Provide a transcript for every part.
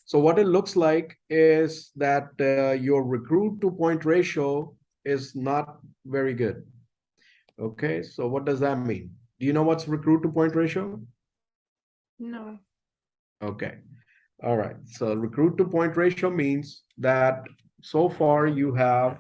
So what it looks like is that your recruit to point ratio is not very good. Okay, so what does that mean? Do you know what's recruit to point ratio? No. Okay, all right. So recruit to point ratio means that so far you have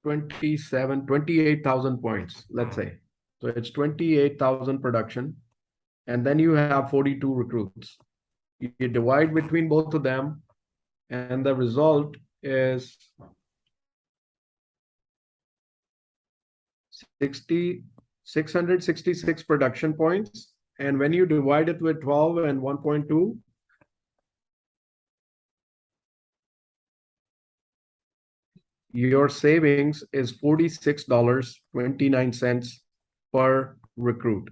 28,000 points, let's say. So it's 28,000 production, and then you have 42 recruits. You divide between both of them, and the result is 666 production points. And when you divide it with 12 and 1.2, your savings is $46.29 per recruit.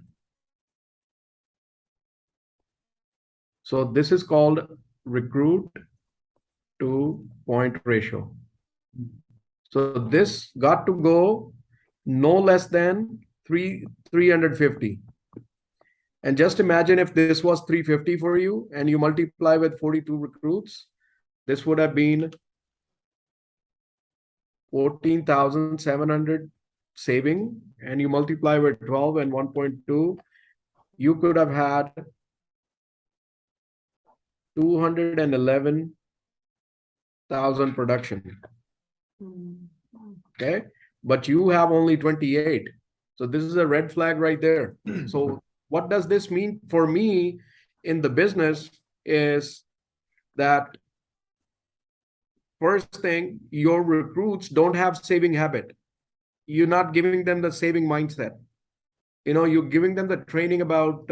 So this is called recruit to point ratio. So this got to go no less than 350. And just imagine if this was 350 for you and you multiply with 42 recruits, this would have been 14,700 saving, and you multiply with 12 and 1.2, you could have had 211,000 production. Okay, but you have only 28. So this is a red flag right there. So what does this mean for me in the business is that first thing, your recruits don't have saving habit. You're not giving them the saving mindset. You're giving them the training about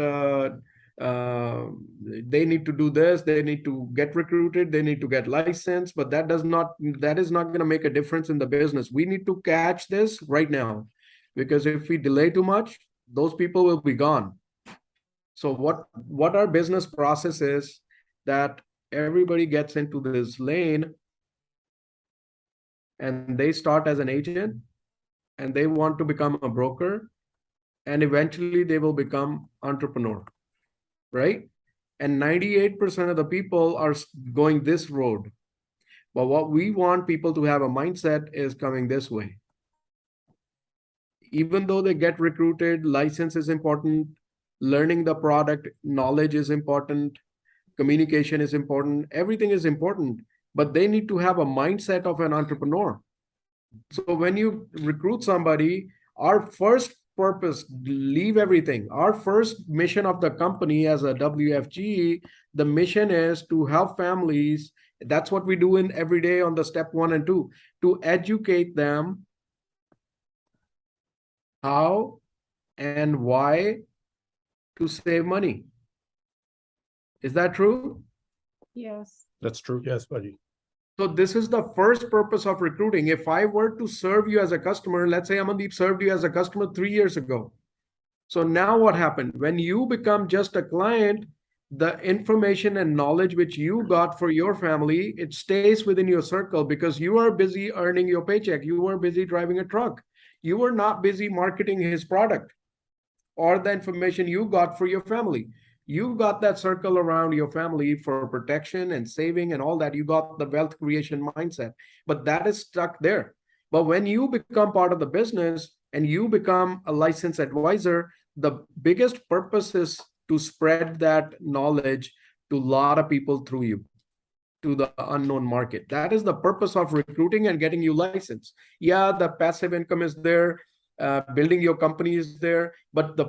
they need to do this, they need to get recruited, they need to get licensed, but that is not going to make a difference in the business. We need to catch this right now, because if we delay too much, those people will be gone. So what our business process is, that everybody gets into this lane and they start as an agent and they want to become a broker, and eventually they will become entrepreneur, right? And 98% of the people are going this road. But what we want people to have a mindset is coming this way. Even though they get recruited, license is important, learning the product, knowledge is important, communication is important, everything is important, but they need to have a mindset of an entrepreneur. So when you recruit somebody, our first purpose, leave everything. Our first mission of the company as a WFG, the mission is to help families. That's what we do in every day on the step 1 and 2, to educate them how and why to save money. Is that true? Yes. That's true. Yes, buddy. So this is the first purpose of recruiting. If I were to serve you as a customer, let's say Amandeep served you as a customer 3 years ago. So now what happened? When you become just a client, the information and knowledge which you got for your family, it stays within your circle because you are busy earning your paycheck. You are busy driving a truck. You are not busy marketing his product or the information you got for your family. You got that circle around your family for protection and saving and all that. You got the wealth creation mindset, but that is stuck there. But when you become part of the business and you become a licensed advisor, the biggest purpose is to spread that knowledge to a lot of people through you, to the unknown market. That is the purpose of recruiting and getting you licensed. Yeah, the passive income is there, building your company is there, but the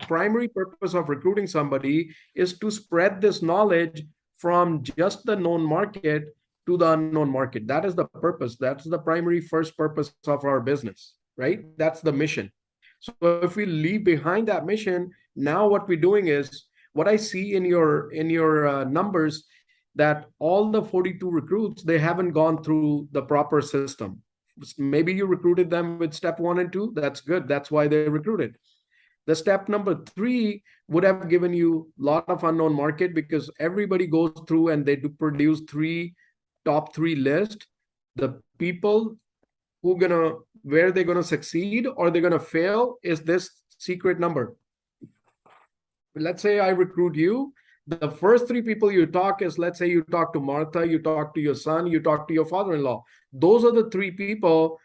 primary purpose of recruiting somebody is to spread this knowledge from just the known market to the unknown market. That is the purpose. That's the primary first purpose of our business, right? That's the mission. So if we leave behind that mission, now what we're doing is, what I see in your numbers, that all the 42 recruits, they haven't gone through the proper system. Maybe you recruited them with step 1 and 2. That's good. That's why they recruited. The step number 3 would have given you a lot of unknown market, because everybody goes through and they do produce top 3 list. The people where they're gonna succeed or they're gonna fail is this secret number. Let's say I recruit you. The first three people you talk is, let's say you talk to Martha, you talk to your son, you talk to your father-in-law. Those are the three people.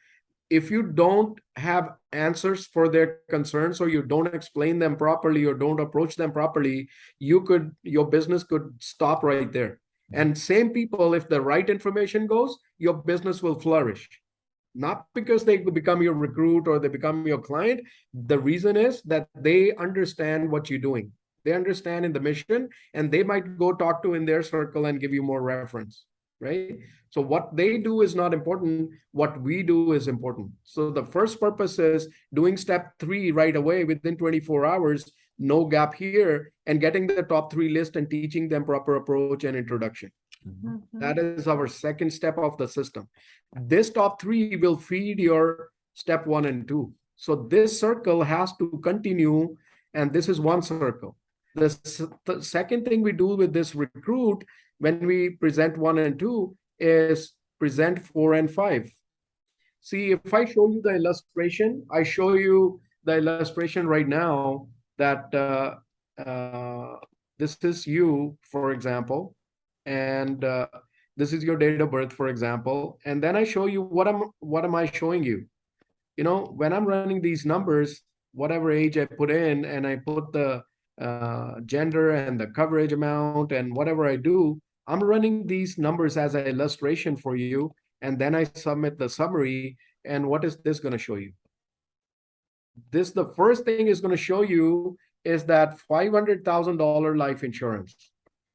If you don't have answers for their concerns, or you don't explain them properly, or don't approach them properly, your business could stop right there. And same people, if the right information goes, your business will flourish. Not because they become your recruit or they become your client. The reason is that they understand what you're doing. They understand in the mission, and they might go talk to in their circle and give you more reference, right? So what they do is not important. What we do is important. So the first purpose is doing step 3 right away within 24 hours, no gap here, and getting the top 3 list and teaching them proper approach and introduction. That is our second step of the system. This top 3 will feed your step 1 and 2. So this circle has to continue, and this is one circle. The second thing we do with this recruit when we present 1 and 2 is present 4 and 5. See, if I show you the illustration, I show you the illustration right now that this is you, for example, and this is your date of birth, for example, and then I show you what am I showing you? You know, when I'm running these numbers, whatever age I put in, and I put the gender and the coverage amount and whatever I do, I'm running these numbers as an illustration for you, and then I submit the summary. And what is this going to show you? This, the first thing is going to show you is that $500,000 life insurance.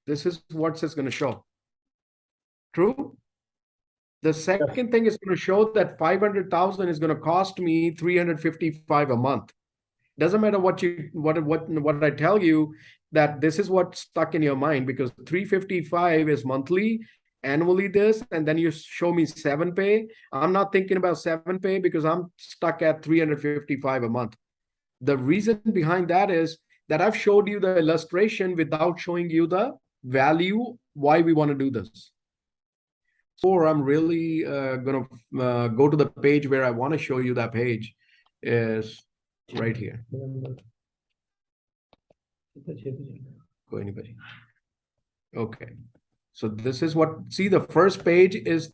This is what it's going to show. True? The second thing is going to show that 500,000 is going to cost me 355 a month. Doesn't matter what I tell you, that this is what's stuck in your mind, because 355 is monthly, annually this, and then you show me 7 pay. I'm not thinking about 7 pay because I'm stuck at 355 a month. The reason behind that is that I've showed you the illustration without showing you the value, why we want to do this. Or I'm really going to go to the page where I want to show you. That page is right here. Go anybody. Okay. So this is what, see, the first page is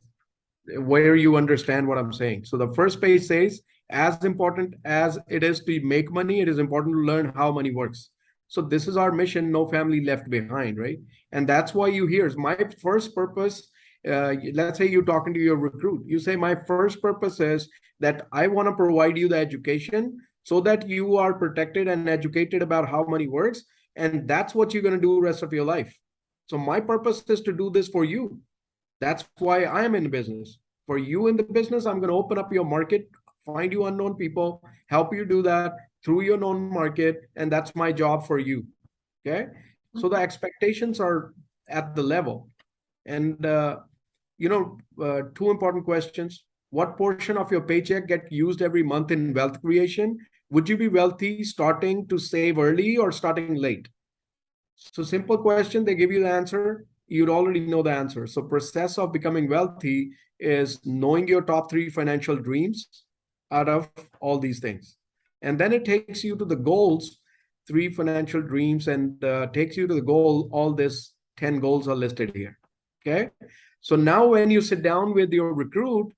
where you understand what I'm saying. So the first page says, as important as it is to make money, it is important to learn how money works. So this is our mission, no family left behind, right? And that's why you hear my first purpose. Let's say you're talking to your recruit. You say, my first purpose is that I want to provide you the education so that you are protected and educated about how money works. And that's what you're going to do the rest of your life. So my purpose is to do this for you. That's why I am in the business. For you in the business, I'm going to open up your market, find you unknown people, help you do that through your known market. And that's my job for you. Okay. So the expectations are at the level. And, two important questions. What portion of your paycheck get used every month in wealth creation? Would you be wealthy starting to save early or starting late? So simple question, they give you the answer, you'd already know the answer. So process of becoming wealthy is knowing your top 3 financial dreams out of all these things. And then it takes you to the goals, 3 financial dreams, and takes you to the goal. All this 10 goals are listed here. Okay. So now when you sit down with your recruit,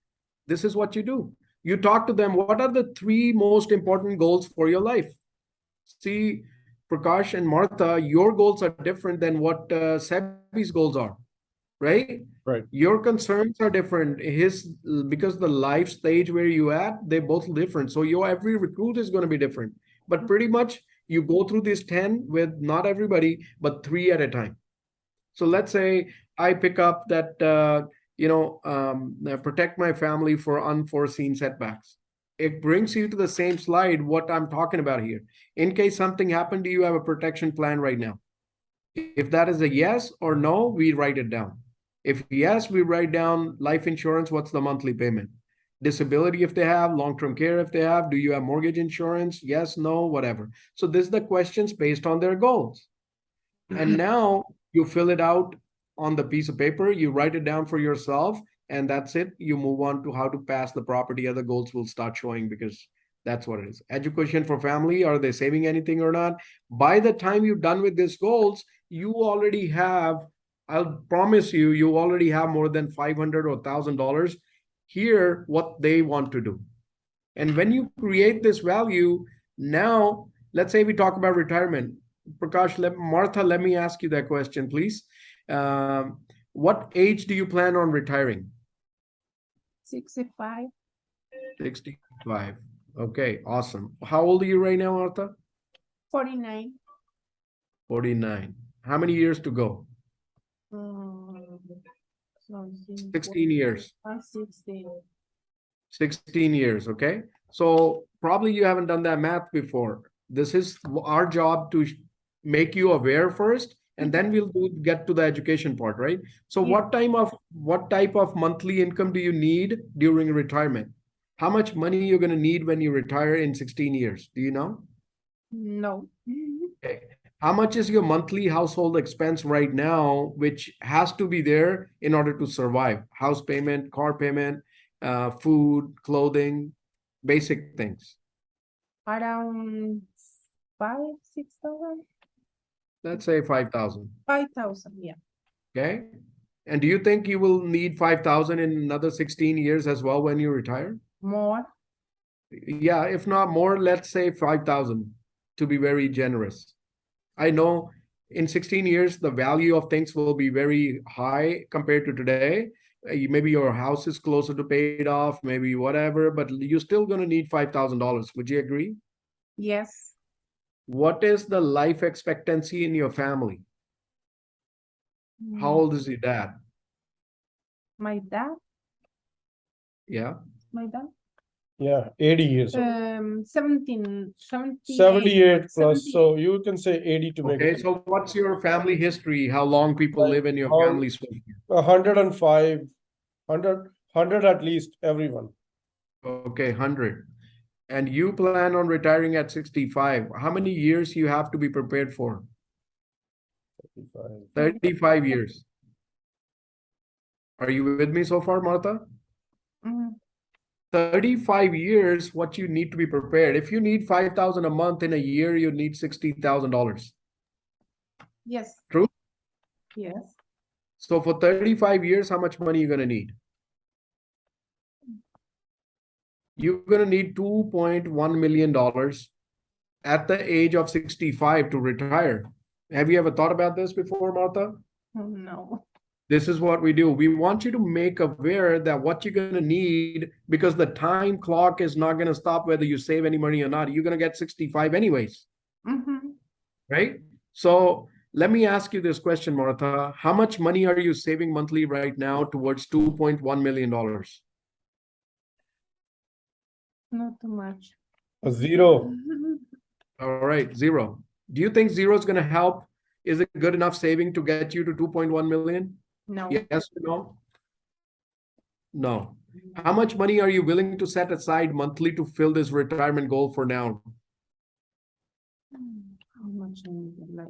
this is what you do. You talk to them. What are the 3 most important goals for your life? See, Prakash and Martha, your goals are different than what Sebi's goals are, right? Right. Your concerns are different. Because the life stage where you at, they're both different. So your every recruit is going to be different. But pretty much you go through these 10 with not everybody, but 3 at a time. So let's say I pick up that, protect my family for unforeseen setbacks. It brings you to the same slide, what I'm talking about here. In case something happened, do you have a protection plan right now? If that is a yes or no, we write it down. If yes, we write down life insurance, what's the monthly payment? Disability if they have, long-term care if they have, do you have mortgage insurance? Yes, no, whatever. So this is the questions based on their goals. And now you fill it out on the piece of paper, you write it down for yourself, and that's it. You move on to how to pass the property. Other goals will start showing because That's what it is. Education for family. Are they saving anything or not? By the time you're done with these goals, you already have, I'll promise you, you already have more than 500 or $1,000 here, what they want to do. And when you create this value, now, let's say we talk about retirement. Prakash, Martha, let me ask you that question, please. What age do you plan on retiring? 65. 65. Okay, awesome. How old are you right now, Martha? 49. 49. How many years to go? So 16 years. 16. 16 years, okay? So probably you haven't done that math before. This is our job to make you aware first, and then we'll get to the education part, right? So Yeah. what type of monthly income do you need during retirement? How much money you're going to need when you retire in 16 years? Do you know? No. Okay. How much is your monthly household expense right now, which has to be there in order to survive? House payment, car payment, food, clothing, basic things. Around 6,000. Let's say 5,000. 5,000, yeah. Okay. And do you think you will need 5,000 in another 16 years as well when you retire? More. Yeah, if not more, let's say 5,000 to be very generous. I know in 16 years, the value of things will be very high compared to today. Maybe your house is closer to paid off, maybe whatever, but you're still going to need $5,000. Would you agree? Yes. What is the life expectancy in your family? How old is your dad? My dad? Yeah. My dad? Yeah, 80 years old. 78. 78 plus, 78. so you can say 80 to make Okay, it. so what's your family history? How long people live in your All- family? 105, 100 at least, everyone. Okay, 100. And you plan on retiring at 65. How many years you have to be prepared for? 35 years. Are you with me so far, Martha? Mhm. 35 years, what you need to be prepared. If you need 5,000 a month in a year, you need $60,000. Yes. True? Yes. So for 35 years, how much money are you going to need? You're going to need $2.1 million at the age of 65 to retire. Have you ever thought about this before, Martha? No. This is what we do. We want you to make aware that what you're going to need, because the time clock is not going to stop whether you save any money or not. You're going to get 65 anyways, Mm-hmm. right? So let me ask you this question, Martha. How much money are you saving monthly right now towards $2.1 million? Not too much. A zero. All right, zero. Do you think zero is going to help? Is it good enough saving to get you to 2.1 million? No. Yes or no? No. How much money are you willing to set aside monthly to fill this retirement goal for now? How much I need in life?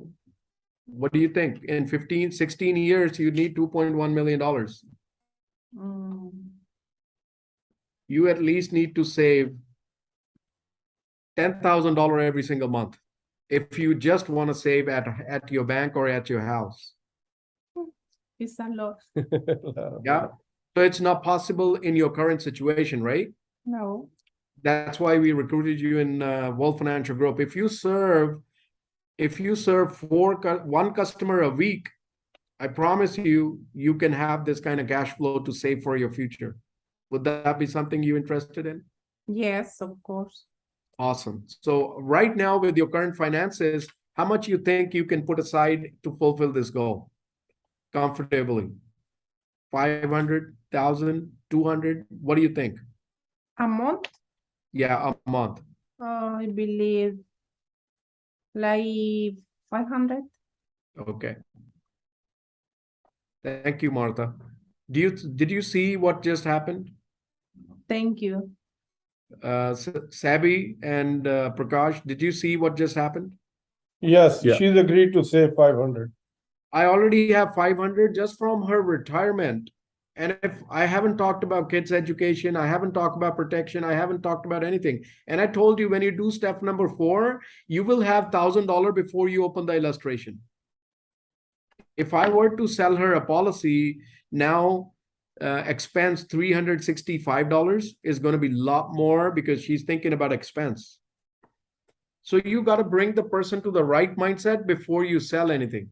What do you think? In 15, 16 years, you need $2.1 million. Mm, You at least need to save $10,000 every single month if you just want to save at your bank or at your house. it's a lot. Yeah. So it's not possible in your current situation, right? No. That's why we recruited you in World Financial Group. If you serve one customer a week, I promise you, you can have this kind of cash flow to save for your future. Would that be something you're interested in? Yes, of course. Awesome. So right now with your current finances, how much you think you can put aside to fulfill this goal comfortably? 500,000, 200? What do you think? A month? Yeah, a month. I believe like 500. Okay. Thank you, Martha. Did you see what just happened? Thank you. Sabi and Prakash, did you see what just happened? Yes, Yeah. she's agreed to save 500. I already have 500 just from her retirement. And if I haven't talked about kids' education, I haven't talked about protection, I haven't talked about anything. And I told you when you do step number 4, you will have $1,000 before you open the illustration. If I were to sell her a policy now, expense $365 is going to be a lot more because she's thinking about expense. So you got to bring the person to the right mindset before you sell anything.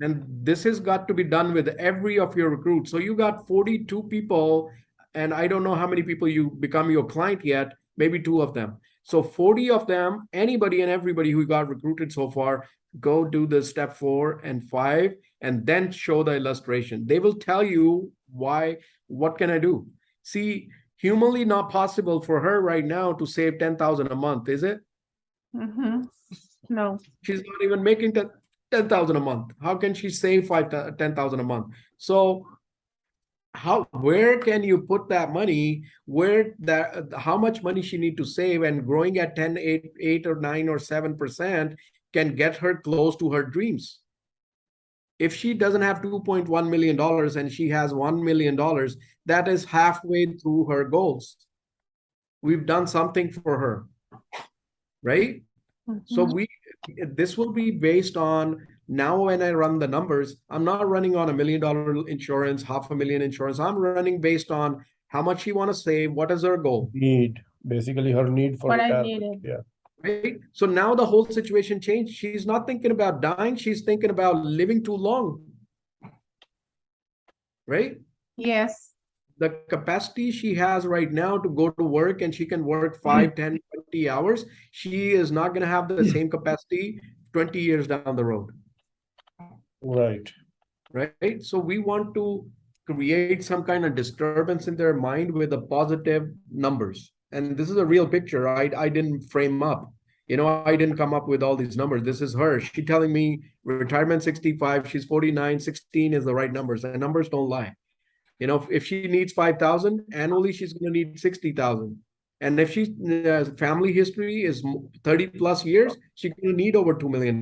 And this has got to be done with every of your recruits. So you got 42 people, and I don't know how many people you become your client yet, maybe 2 of them. So 40 of them, anybody and everybody who got recruited so far, go do the step 4 and 5, and then show the illustration. They will tell you why, what can I do? See, humanly not possible for her right now to save 10,000 a month, is it? No. She's not even making 10,000 a month. How can she save 10,000 a month? So where can you put that money, how much money she need to save, and growing at 10, 8 or 9 or 7% can get her close to her dreams. If she doesn't have $2.1 million and she has $1 million, that is halfway through her goals. We've done something for her, right? So this will be based on, now when I run the numbers, I'm not running on $1 million insurance, $500,000 insurance. I'm running based on how much she want to save, what is her goal. Need, basically her need for What I retirement. needed. Yeah. Right? So now the whole situation changed. She's not thinking about dying. She's thinking about living too long. Right? Yes. The capacity she has right now to go to work, and she can work 5, 10, 20 hours. She is not going to have the same capacity 20 years down the road. Right. Right? So we want to create some kind of disturbance in their mind with the positive numbers. And this is a real picture. I didn't frame up. I didn't come up with all these numbers. This is her. She telling me retirement 65, she's 49, 16 is the right numbers. And numbers don't lie. If she needs 5,000 annually, she's going to need 60,000. And if she's family history is 30 plus years, she's going to need over $2 million.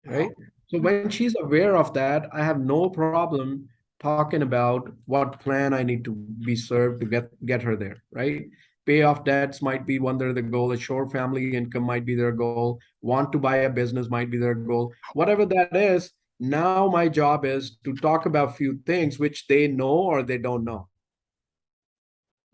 Right? So when she's aware of that, I have no problem talking about what plan I need to be served to get her there, right? Pay off debts might be one of the goal, assure family income might be their goal, want to buy a business might be their goal. Whatever that is, now my job is to talk about few things which they know or they don't know.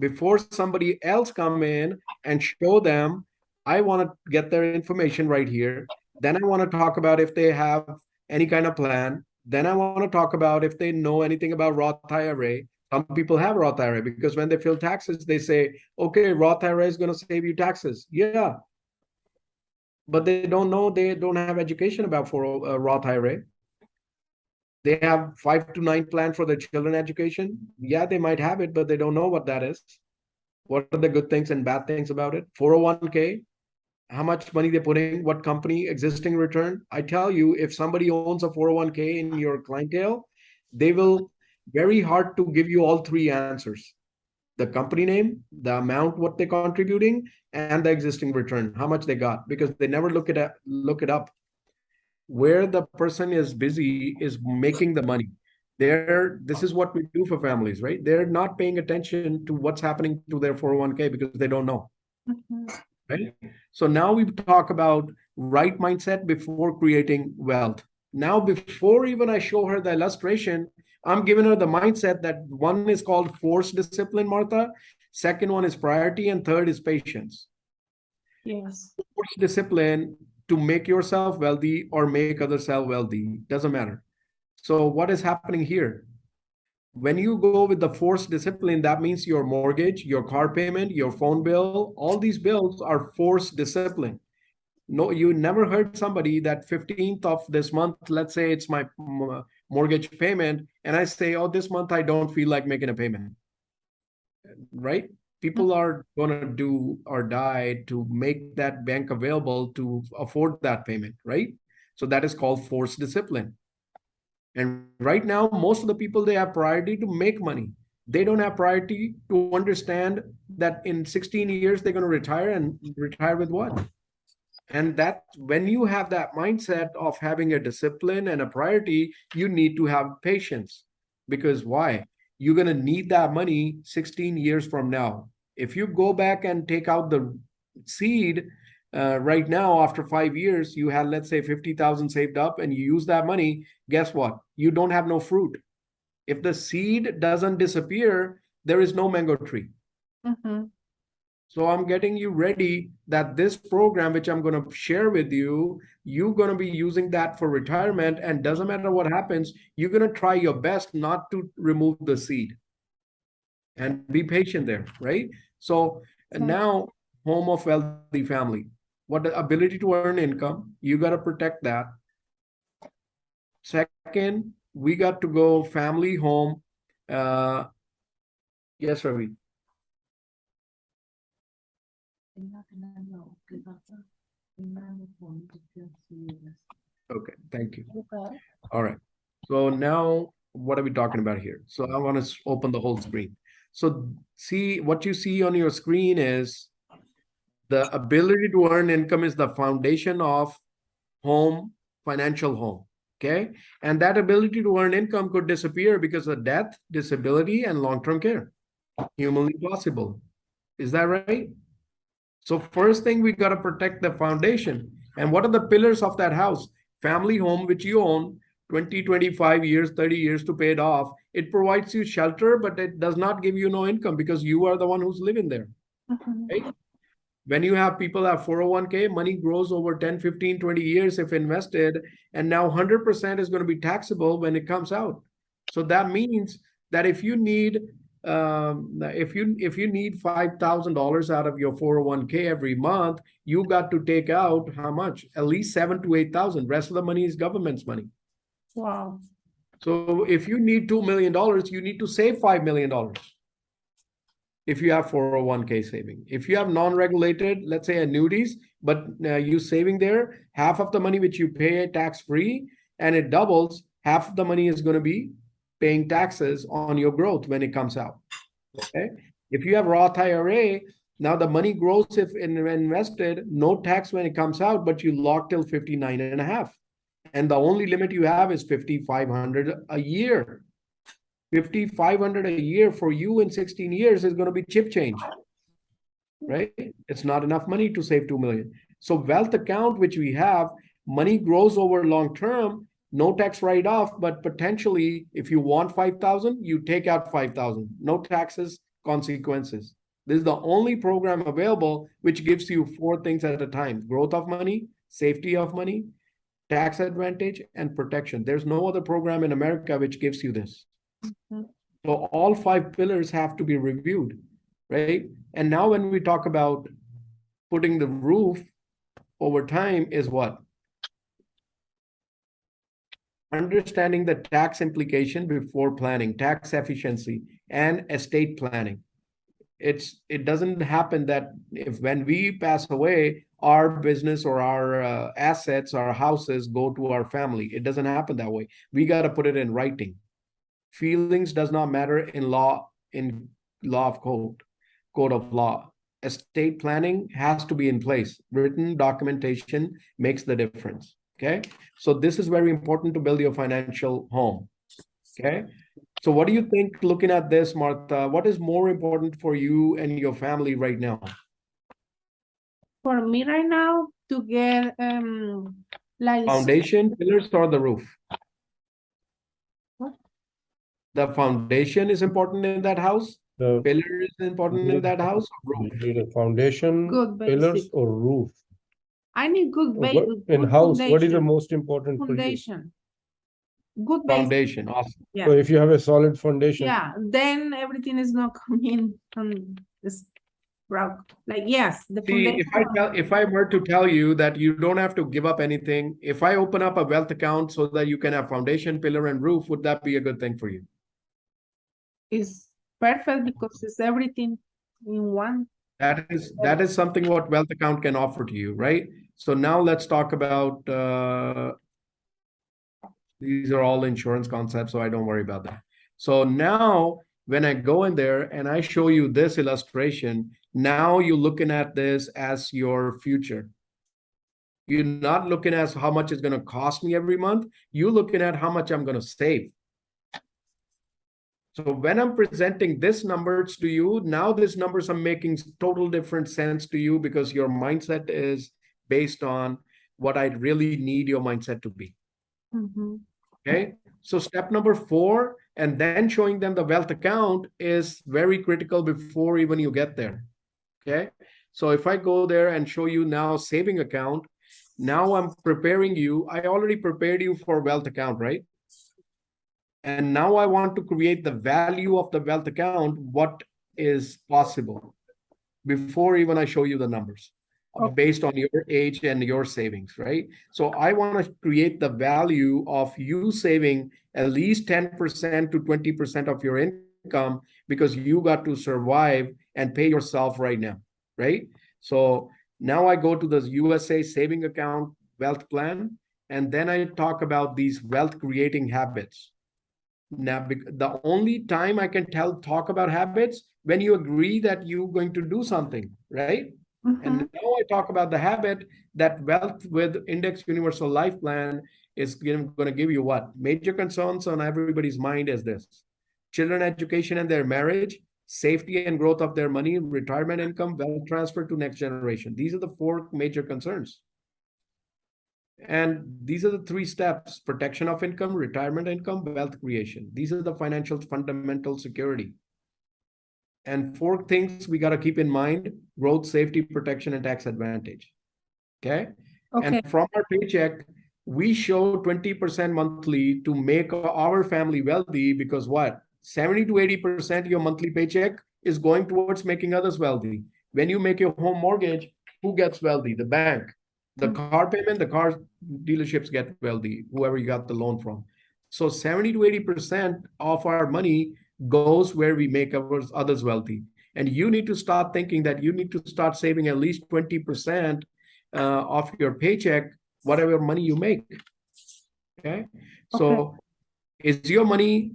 Before somebody else come in and show them, I want to get their information right here. Then I want to talk about if they have any kind of plan. Then I want to talk about if they know anything about Roth IRA. Some people have Roth IRA because when they fill taxes, they say, okay, Roth IRA is going to save you taxes. Yeah. But they don't know, they don't have education about Roth IRA. They have 5 to 9 plan for their children education. Yeah, they might have it, but they don't know what that is. What are the good things and bad things about it? 401k, how much money they're putting, what company, existing return. I tell you, if somebody owns a 401k in your clientele, they will very hard to give you all 3 answers. The company name, the amount, what they're contributing, and the existing return, how much they got, because they never look it up. Where the person is busy is making the money. This is what we do for families, right? They're not paying attention to what's happening to their 401k because they don't know. Right? So now we talk about right mindset before creating wealth. Now, before even I show her the illustration, I'm giving her the mindset that one is called force discipline, Martha. Second one is priority, and third is patience. Yes. Force discipline to make yourself wealthy or make others wealthy, doesn't matter. So what is happening here? When you go with the forced discipline, that means your mortgage, your car payment, your phone bill, all these bills are forced discipline. No, you never heard somebody that 15th of this month, let's say it's my mortgage payment, and I say, oh, this month I don't feel like making a payment. Right? People are going to do or die to make that bank available to afford that payment, right? So that is called forced discipline. And right now, most of the people, they have priority to make money. They don't have priority to understand that in 16 years, they're going to retire, and retire with what? And that when you have that mindset of having a discipline and a priority, you need to have patience. Because why? You're going to need that money 16 years from now. If you go back and take out the seed right now, after 5 years, you had, let's say, 50,000 saved up and you use that money, guess what? You don't have no fruit. If the seed doesn't disappear, there is no mango tree. Mm-hmm. So I'm getting you ready that this program, which I'm going to share with you, you're going to be using that for retirement. And doesn't matter what happens, you're going to try your best not to remove the seed and be patient there, right? So now, home of wealthy family, what the ability to earn income, you got to protect that. Second, we got to go family home. Yes, Ravi. Okay, thank you. Okay. All right. So now what are we talking about here? So I want to open the whole screen. So see what you see on your screen is the ability to earn income is the foundation of home, financial home. Okay. And that ability to earn income could disappear because of death, disability, and long-term care. Humanly possible. Is that right? So first thing, we got to protect the foundation. And what are the pillars of that house? Family home, which you own 20, 25 years, 30 years to pay it off. It provides you shelter, but it does not give you no income because you are the one who's living there. Mm-hmm. Right? When you have people have 401k, money grows over 10, 15, 20 years if invested. And now 100% is going to be taxable when it comes out. So that means that if you need if you need $5,000 out of your 401k every month, you got to take out how much? At least 7 to 8,000. Rest of the money is government's money. Wow. So if you need $2 million, you need to save $5 million. If you have 401k saving. If you have non-regulated, let's say annuities, but you saving there, half of the money which you pay tax-free and it doubles, half of the money is going to be paying taxes on your growth when it comes out. Okay. If you have Roth IRA, now the money grows if invested, no tax when it comes out, but you lock till 59 and a half. And the only limit you have is 5,500 a year. 5,500 a year for you in 16 years is going to be chip change, right? It's not enough money to save 2 million. So wealth account, which we have, money grows over long term, no tax write-off, but potentially if you want 5,000, you take out 5,000, no taxes, consequences. This is the only program available which gives you 4 things at a time: growth of money, safety of money, tax advantage, and protection. There's no other program in America which gives you this. Mm-hmm. So all 5 pillars have to be reviewed, right? And now when we talk about putting the roof over time is what? Understanding the tax implication before planning, tax efficiency, and estate planning. It doesn't happen that if when we pass away, our business or our assets, our houses go to our family. It doesn't happen that way. We got to put it in writing. Feelings does not matter in law of code of law. Estate planning has to be in place. Written documentation makes the difference. Okay. So this is very important to build your financial home. Okay. So what do you think looking at this, Martha? What is more important for you and your family right now? For me right now to get like Foundation, pillars, or the roof? What? The foundation is important in that house. The Pillar is important in that house. Roof. you need a foundation, Good pillars, basic. or roof. I need good In good house, what is the foundation. most important for you? Foundation. Good basic. Foundation. Awesome. Yeah. So if you have a solid foundation, Yeah. Then everything is not coming on this route. Like yes, the See, foundation. if I were to tell you that you don't have to give up anything, if I open up a wealth account so that you can have foundation, pillar, and roof, would that be a good thing for you? Is perfect because it's everything in one. That is something what wealth account can offer to you, right? So now let's talk about these are all insurance concepts, so I don't worry about that. So now when I go in there and I show you this illustration, now you're looking at this as your future. You're not looking at how much it's going to cost me every month. You're looking at how much I'm going to save. So when I'm presenting this numbers to you, now these numbers are making total different sense to you because your mindset is based on what I really need your mindset to be. Mhm. Okay. So step number 4, and then showing them the wealth account is very critical before even you get there. Okay. So if I go there and show you now saving account, now I'm preparing you. I already prepared you for wealth account, right? And now I want to create the value of the wealth account, what is possible before even I show you the numbers based on your age and your savings, right? So I want to create the value of you saving at least 10% to 20% of your income because you got to survive and pay yourself right now, right? So now I go to the USA saving account wealth plan, and then I talk about these wealth creating habits. Now, the only time I can talk about habits when you agree that you're going to do something, right? And Mhm. now I talk about the habit that wealth with Index Universal Life Plan is going to give you what? Major concerns on everybody's mind is this: children education and their marriage, safety and growth of their money, retirement income, wealth transfer to next generation. These are the 4 major concerns. And these are the 3 steps: protection of income, retirement income, wealth creation. These are the financial fundamental security. And 4 things we got to keep in mind: growth, safety, protection, and tax advantage. Okay. Okay. And from our paycheck, we show 20% monthly to make our family wealthy because what? 70 to 80% of your monthly paycheck is going towards making others wealthy. When you make your home mortgage, who gets wealthy? The bank. The car payment, the car dealerships get wealthy, whoever you got the loan from. So 70 to 80% of our money goes where we make others wealthy. And you need to start thinking that you need to start saving at least 20% of your paycheck, whatever money you make. Okay. So is your money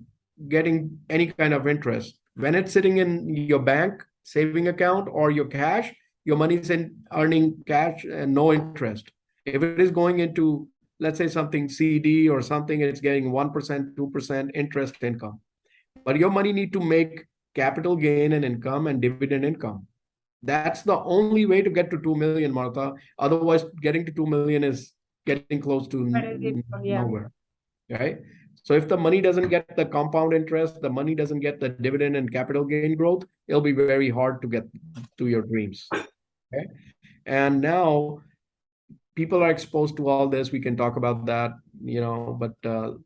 getting any kind of interest? When it's sitting in your bank saving account or your cash, your money is in earning cash and no interest. If it is going into, let's say, something CD or something, it's getting 1%, 2% interest income. But your money need to make capital gain and income and dividend income. That's the only way to get to 2 million, Martha. Otherwise, getting to 2 million is getting close to Very difficult, yeah. nowhere, right? So if the money doesn't get the compound interest, the money doesn't get the dividend and capital gain growth, it'll be very hard to get to your dreams. Okay. And now people are exposed to all this. We can talk about that, but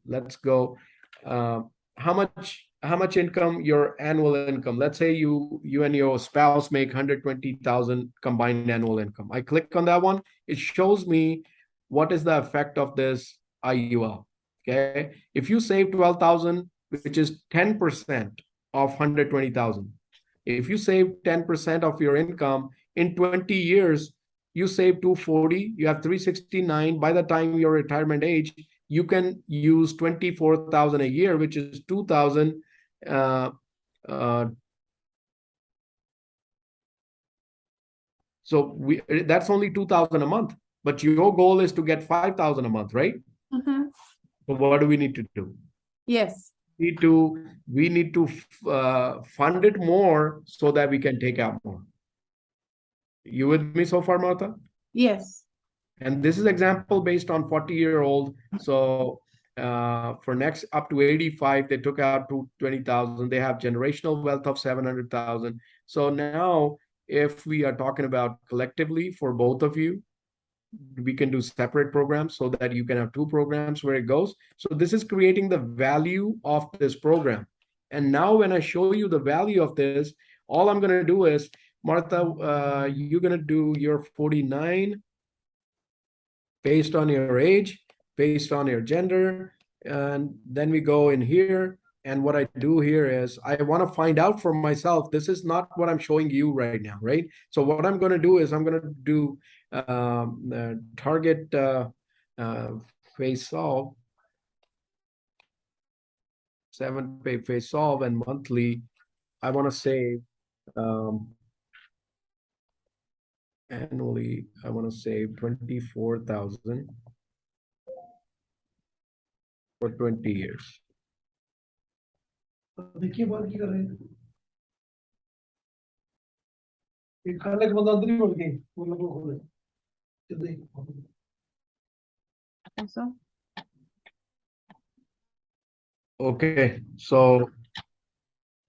let's go. Uh, how much income, your annual income? Let's say you and your spouse make 120,000 combined annual income. I click on that one. It shows me what is the effect of this IUL. Okay. If you save 12,000, which is 10% of 120,000, if you save 10% of your income in 20 years, you save 240, you have 369. By the time your retirement age, you can use 24,000 a year, which is 2,000. Uh, uh, that's only 2,000 a month. But your goal is to get 5,000 a month, right? Mhm. So what do we need to do? Yes. We need to fund it more so that we can take out more. You with me so far, Martha? Yes. And this is example based on 40-year-old. So for next up to 85, they took out to 20,000. They have generational wealth of 700,000. So now, if we are talking about collectively for both of you, we can do separate programs so that you can have 2 programs where it goes. So this is creating the value of this program. And now when I show you the value of this, all I'm going to do is, Martha, you're going to do your 49 based on your age, based on your gender. And then we go in here. And what I do here is I want to find out for myself. This is not what I'm showing you right now, right? So what I'm going to do is I'm going to do target phase solve, 7-pay phase solve, and monthly. I want to save annually, I want to save 24,000 for 20 years. देखिए बात की कर रहे हैं ये खाने के बाद अंदर ही बढ़ गई वो लोगों को खोले Eso. Okay, so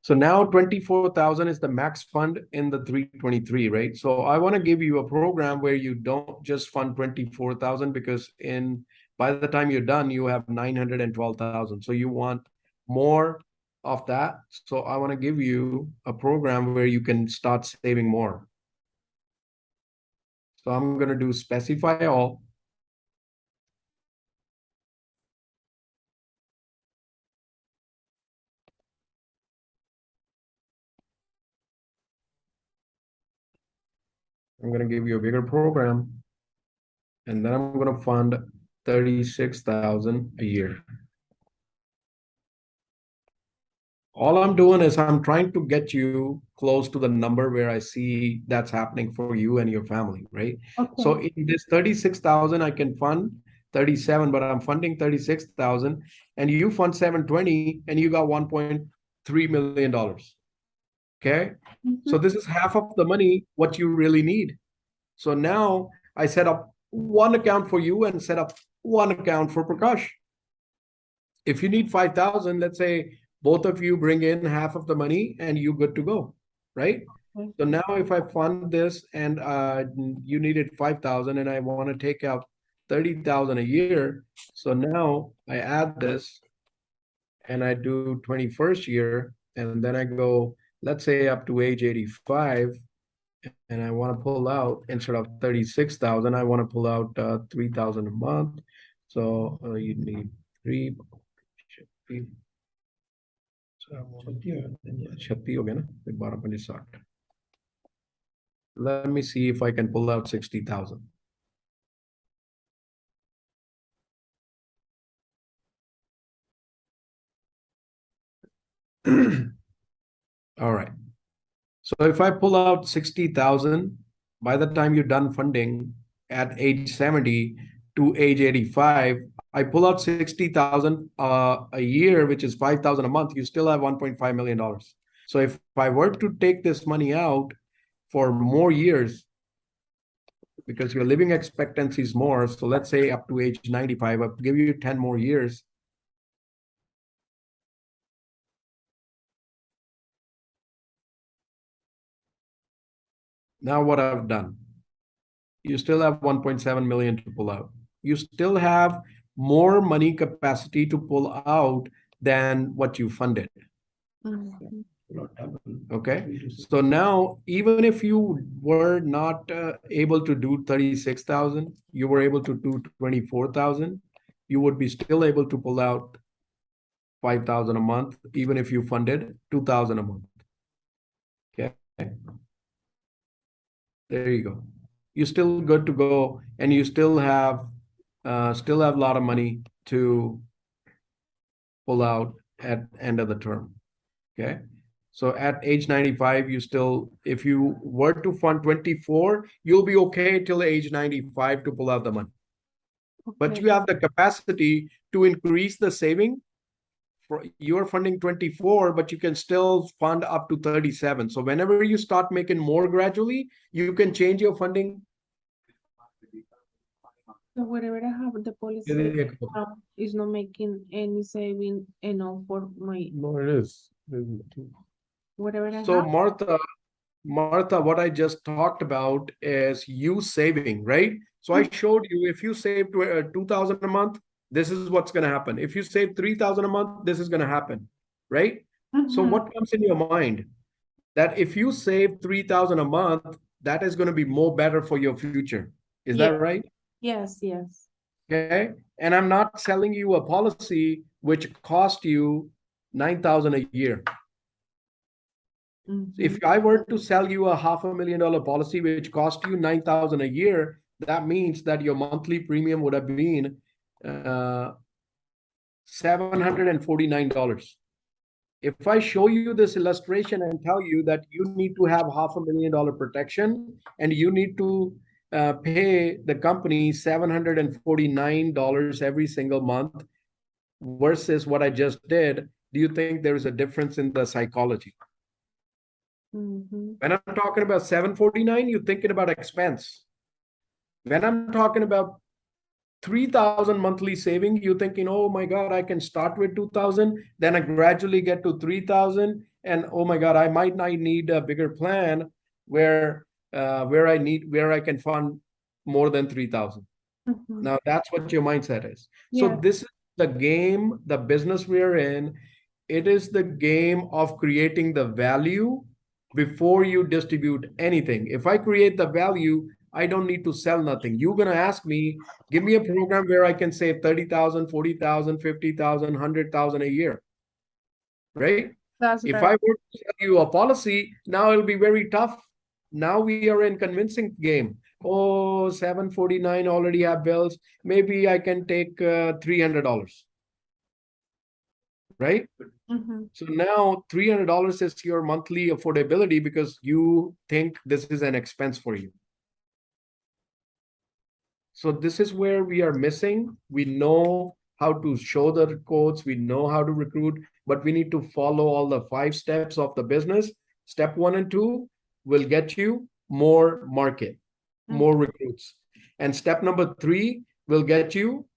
now 24,000 is the max fund in the 323, right? So I want to give you a program where you don't just fund 24,000 because by the time you're done, you have 912,000. So you want more of that. So I want to give you a program where you can start saving more. So I'm going to do specify all. I'm going to give you a bigger program. And then I'm going to fund 36,000 a year. All I'm doing is I'm trying to get you close to the number where I see that's happening for you and your family, right? Okay. So in this 36,000, I can fund 37, but I'm funding 36,000 and you fund 720 and you got $1.3 million. Okay. So this is half of the money, what you really need. So now I set up one account for you and set up one account for Prakash. If you need 5,000, let's say both of you bring in half of the money and you good to go, right? Okay. So now if I fund this and you needed 5,000 and I want to take out 30,000 a year. So now I add this and I do 21st year and then I go, let's say up to age 85 and I want to pull out instead of 36,000, I want to pull out 3,000 a month. So you need 3. Let me see if I can pull out 60,000. All right. So if I pull out 60,000, by the time you're done funding at age 70 to age 85, I pull out 60,000 a year, which is 5,000 a month, you still have $1.5 million. So if I were to take this money out for more years, because your living expectancy is more, so let's say up to age 95, I'll give you 10 more years. Now what I've done, you still have 1.7 million to pull out. You still have more money capacity to pull out than what you funded. Mhm. Okay. So now, even if you were not able to do 36,000, you were able to do 24,000, you would be still able to pull out 5,000 a month, even if you funded 2,000 a month. Okay. There you go. You're still good to go, and you still have a lot of money to pull out at end of the term. Okay. So at age 95, you still, if you were to fund 24, you'll be okay till age 95 to pull out the money. But Okay. you have the capacity to increase the saving. You're funding 24, but you can still fund up to 37. So whenever you start making more gradually, you can change your funding. So whatever I have the policy is not making any saving enough for my No, it is. whatever I So have. Martha, what I just talked about is you saving, right? So I showed you if you save 2,000 a month, this is what's going to happen. If you save 3,000 a month, this is going to happen, right? So Mhm. what comes in your mind? That if you save 3,000 a month, that is going to be more better for your future. Is Yeah. that right? Yes, yes. Okay. And I'm not selling you a policy which cost you 9,000 a year. If Mhm. I were to sell you a $500,000 policy, which cost you 9,000 a year, that means that your monthly premium would have been $749. If I show you this illustration and tell you that you need to have $500,000 protection and you need to pay the company $749 every single month versus what I just did, do you think there is a difference in the psychology? Mhm. When I'm talking about 749, you're thinking about expense. When I'm talking about 3,000 monthly saving, you're thinking, oh my God, I can start with 2,000, then I gradually get to 3,000, and oh my God, I might not need a bigger plan where I can fund more than 3,000. Mhm. Now that's what your mindset is. So Yeah. this is the game, the business we're in. It is the game of creating the value before you distribute anything. If I create the value, I don't need to sell nothing. You're going to ask me, give me a program where I can save 30,000, 40,000, 50,000, 100,000 a year, right? That's If right. I were to sell you a policy, now it'll be very tough. Now we are in convincing game. Oh, 749 already have bills. Maybe I can take $300, right? Mhm. So now $300 is your monthly affordability because you think this is an expense for you. So this is where we are missing. We know how to show the quotes, we know how to recruit, but we need to follow all the 5 steps of the business. Step 1 and 2 will get you more market, more recruits. And step number 3 will get you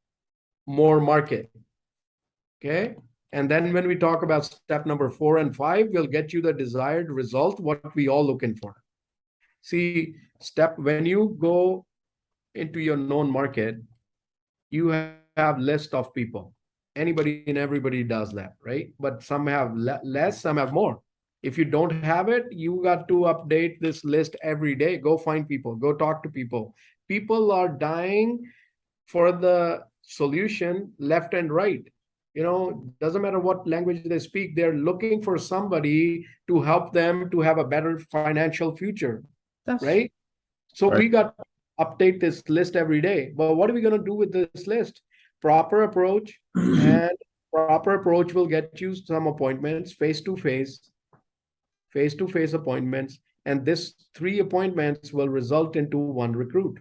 more market. Okay. And then when we talk about step number 4 and 5, we'll get you the desired result, what we all looking for. See, when you go into your known market, you have list of people. Anybody and everybody does that, right? But some have less, some have more. If you don't have it, you got to update this list every day. Go find people, go talk to people. People are dying for the solution left and right. Doesn't matter what language they speak, they're looking for somebody to help them to have a better financial future, That's right? So Right. we got to update this list every day. But what are we going to do with this list? Proper approach, and proper approach will get you some appointments, face-to-face appointments, and this 3 appointments will result into 1 recruit.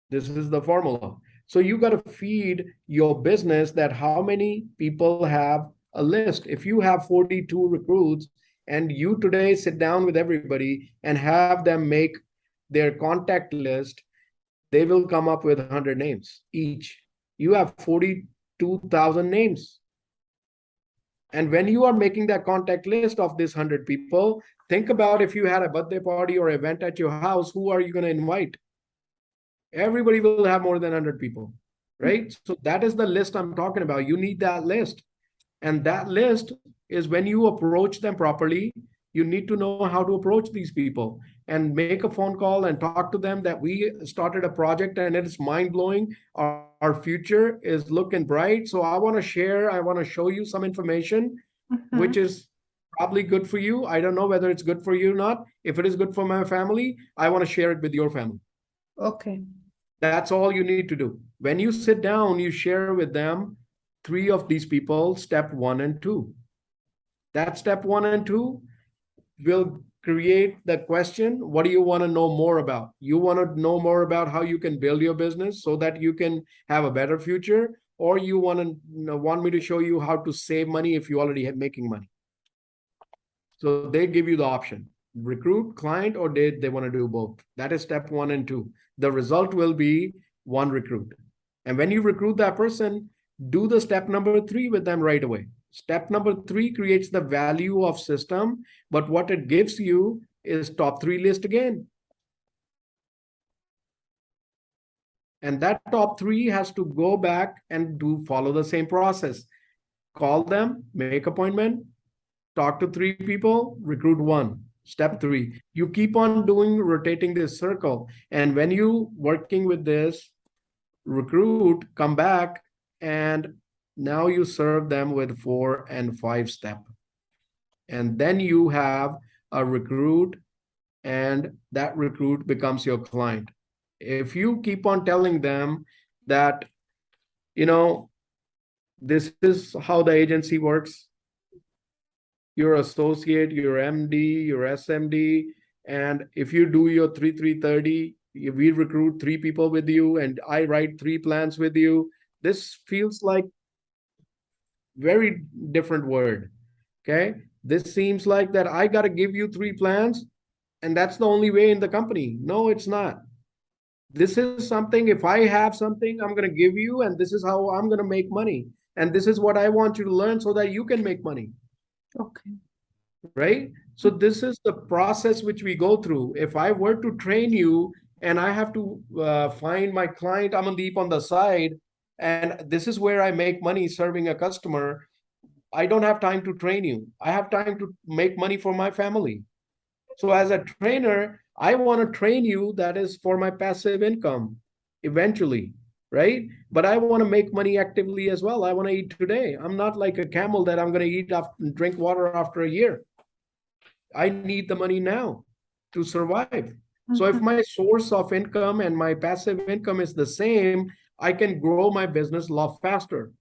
This is the formula. So you got to feed your business that how many people have a list. If you have 42 recruits and you today sit down with everybody and have them make their contact list, they will come up with 100 names each. You have 42,000 names. And when you are making that contact list of this 100 people, think about if you had a birthday party or event at your house, who are you going to invite? Everybody will have more than 100 people, right? So that is the list I'm talking about. You need that list. And that list is when you approach them properly, you need to know how to approach these people and make a phone call and talk to them that we started a project and it is mind blowing. Our future is looking bright. So I want to show you some information, which is probably good for you. I don't know whether it's good for you or not. If it is good for my family, I want to share it with your family. okay. That's all you need to do. When you sit down, you share with them 3 of these people, step 1 and 2. That step 1 and 2 will create the question, what do you want to know more about? You want to know more about how you can build your business so that you can have a better future, or you want me to show you how to save money if you already have making money. So they give you the option, recruit, client, or they want to do both. That is step 1 and 2. The result will be 1 recruit. And when you recruit that person, do the step number 3 with them right away. Step number 3 creates the value of system, but what it gives you is top 3 list again. And that top 3 has to go back and follow the same process. Call them, make appointment, talk to 3 people, recruit 1. Step 3. You keep on rotating this circle. And when you working with this recruit, come back and now you serve them with 4 and 5 step. And then you have a recruit and that recruit becomes your client. If you keep on telling them that, this is how the agency works, your associate, your MD, your SMD, and if you do your 3-3-30, we recruit 3 people with you, and I write 3 plans with you. This feels like very different word. Okay. This seems like that I got to give you 3 plans, and that's the only way in the company. No, it's not. This is something, if I have something, I'm going to give you, and this is how I'm going to make money. And this is what I want you to learn so that you can make money. Okay. Right? So this is the process which we go through. If I were to train you and I have to find my client Amandeep on the side, and this is where I make money serving a customer, I don't have time to train you. I have time to make money for my family. So as a trainer, I want to train you, that is for my passive income eventually, right? But I want to make money actively as well. I want to eat today. I'm not like a camel that I'm going to eat after, drink water after a year. I need the money now to survive. So if my source of income and my passive income is the same, I can grow my business a lot faster.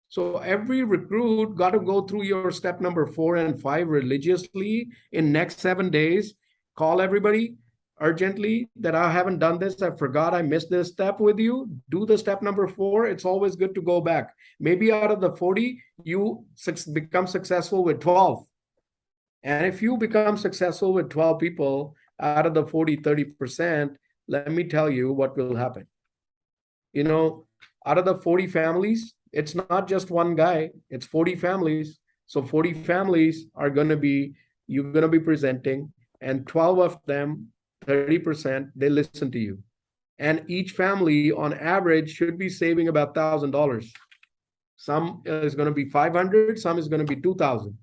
So every recruit got to go through your step number 4 and 5 religiously in next 7 days. Call everybody urgently that I haven't done this. I forgot I missed this step with you. Do the step number 4. It's always good to go back. Maybe out of the 40, you become successful with 12. And if you become successful with 12 people out of the 40, 30%, let me tell you what will happen. You know, out of the 40 families, it's not just one guy, it's 40 families. So 40 families are going to be, you're going to be presenting, and 12 of them, 30%, they listen to you. And each family on average should be saving about $1,000. Some is going to be 500, some is going to be 2,000.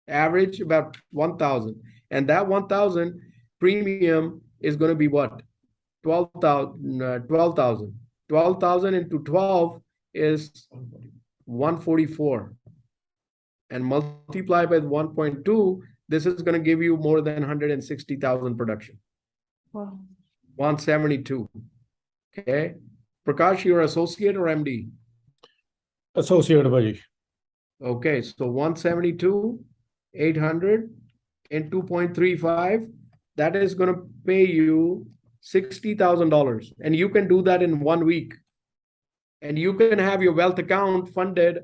Average about 1,000. And that 1,000 premium is going to be what? 12,000. 12,000 into 12 is 144. And multiply by 1.2, this is going to give you more than 160,000 production. Wow. 172. Okay. Prakash, you're associate or MD? Associate Bhaji. Okay, so 172, 800 and 2.35, that is going to pay you $60,000. And you can do that in 1 week. And you can have your wealth account funded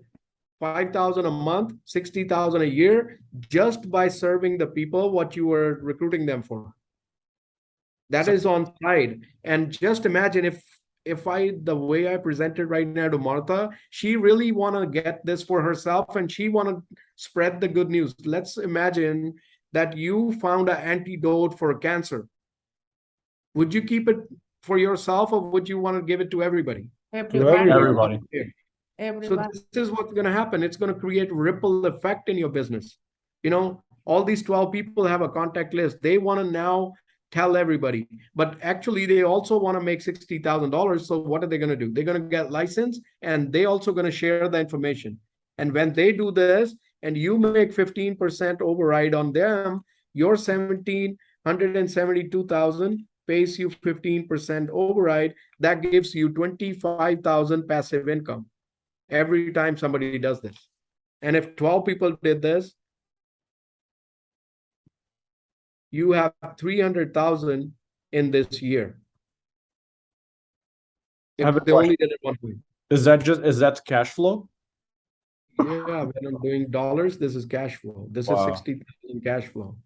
5,000 a month, 60,000 a year, just by serving the people what you were recruiting them for. That is on side. And just imagine if I, the way I presented right now to Martha, she really want to get this for herself and she want to spread the good news. Let's imagine that you found an antidote for cancer. Would you keep it for yourself or would you want to give it to everybody? Everybody. So this is what's going to happen. It's going to create ripple effect in your business. You know, all these 12 people have a contact list. They want to now tell everybody, but actually they also want to make $60,000. So what are they going to do? They're going to get licensed and they also going to share the information. And when they do this and you make 15% override on them, your 1,772,000 pays you 15% override. That gives you 25,000 passive income every time somebody does this. And if 12 people did this, you have 300,000 in this year. If they only did it 1 week. Is that cash flow? Yeah, when I'm doing dollars, this is cash flow. This is 60,000 cash flow.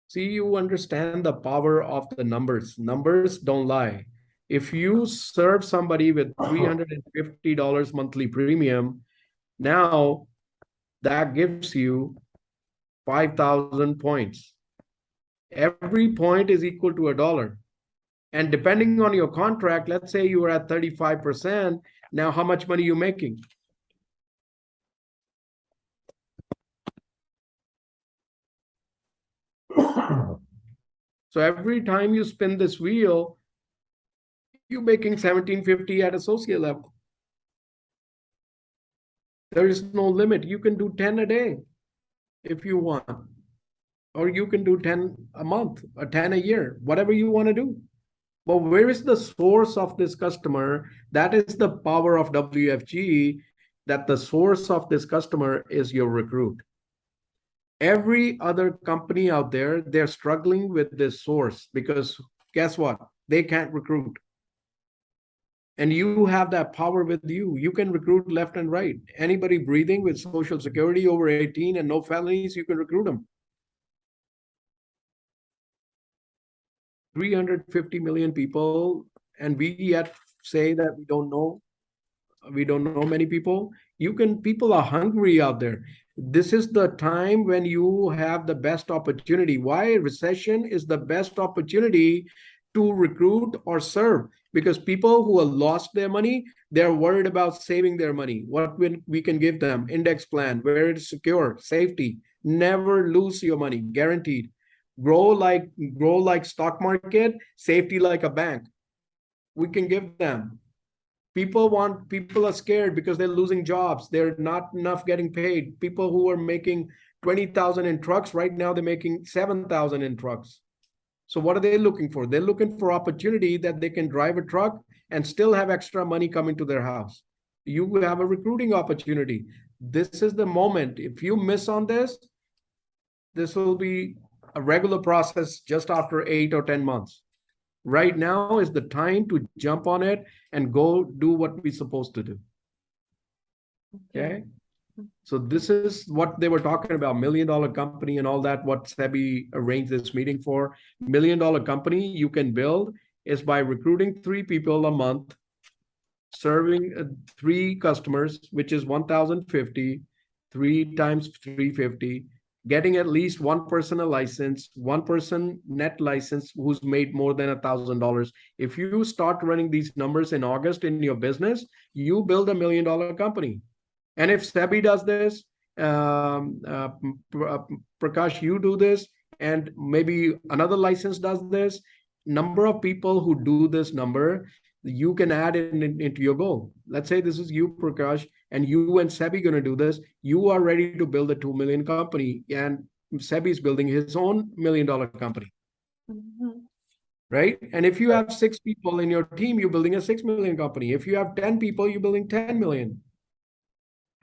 See, you understand the power of the numbers. Numbers don't lie. If you serve somebody with $350 monthly premium, now that gives you 5,000 points. Every point is equal to $1. And depending on your contract, let's say you are at 35%, now how much money are you making? So every time you spin this wheel, you're making 1,750 at associate level. There is no limit. You can do 10 a day if you want. Or you can do 10 a month or 10 a year, whatever you want to do. But where is the source of this customer? That is the power of WFG, that the source of this customer is your recruit. Every other company out there, they're struggling with this source because guess what? They can't recruit. And you have that power with you. You can recruit left and right. Anybody breathing with Social Security over 18 and no felonies, you can recruit them. 350 million people, and we yet say that we don't know many people. People are hungry out there. This is the time when you have the best opportunity. Why recession is the best opportunity to recruit or serve? Because people who have lost their money, they're worried about saving their money. What we can give them? Index plan, where it's secure, safety, never lose your money, guaranteed. Grow like stock market, safety like a bank. We can give them. People are scared because they're losing jobs. They're not enough getting paid. People who are making 20,000 in trucks, right now they're making 7,000 in trucks. So what are they looking for? They're looking for opportunity that they can drive a truck and still have extra money coming to their house. You have a recruiting opportunity. This is the moment. If you miss on this will be a regular process just after 8 or 10 months. Right now is the time to jump on it and go do what we're supposed to do. Okay. So this is what they were talking about, $1 million company and all that, what SEBI arranged this meeting for. $1 million company you can build is by recruiting 3 people a month, serving 3 customers, which is 1,050, 3 times 350, getting at least 1 person a license, 1 person net license who's made more than $1,000. If you start running these numbers in August in your business, you build $1 million company. And if SEBI does this, Prakash, you do this, and maybe another license does this, number of people who do this number, you can add it into your goal. Let's say this is you, Prakash, and you and SEBI going to do this. You are ready to build a 2 million company, and SEBI is building his own $1 million company. Right? And if you have 6 people in your team, you're building a 6 million company. If you have 10 people, you're building 10 million.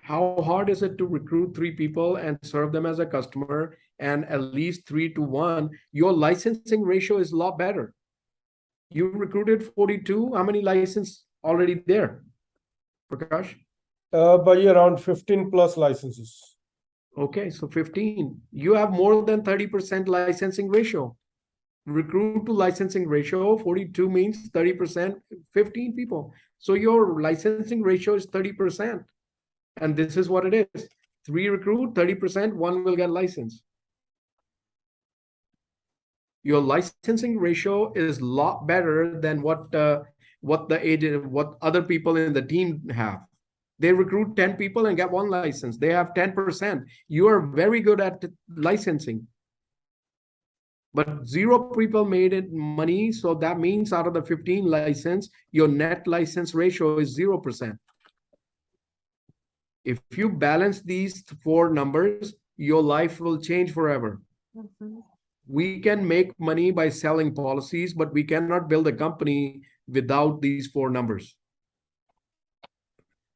How hard is it to recruit 3 people and serve them as a customer and at least 3 to 1? Your licensing ratio is a lot better. You recruited 42. How many licenses already there, Prakash? By around 15 plus licenses. Okay, so 15. You have more than 30% licensing ratio. Recruit to licensing ratio, 42 means 30%, 15 people. So your licensing ratio is 30%. And this is what it is. 3 recruit, 30%, 1 will get licensed. Your licensing ratio is a lot better than what other people in the team have. They recruit 10 people and get 1 license. They have 10%. You are very good at licensing. But 0 people made it money. So that means out of the 15 license, your net license ratio is 0%. If you balance these 4 numbers, your life will change forever. We can make money by selling policies, but we cannot build a company without these 4 numbers.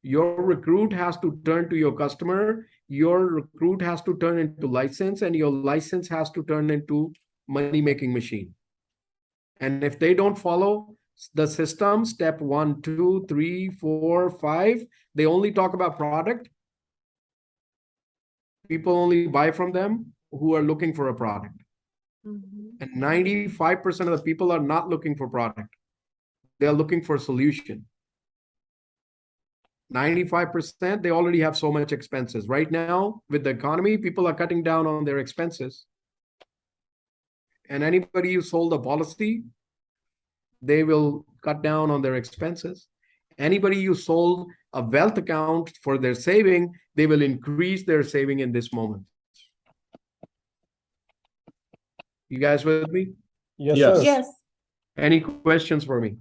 Your recruit has to turn to your customer, your recruit has to turn into license, and your license has to turn into money-making machine. And if they don't follow the system, step 1, 2, 3, 4, 5, they only talk about product. People only buy from them who are looking for a product. And 95% of the people are not looking for product. They're looking for solution. 95%, they already have so much expenses. Right now, with the economy, people are cutting down on their expenses. And anybody who sold a policy, they will cut down on their expenses. Anybody who sold a wealth account for their saving, they will increase their saving in this moment. You guys with me? Yes, Yes. sir. Yes. Any questions for me?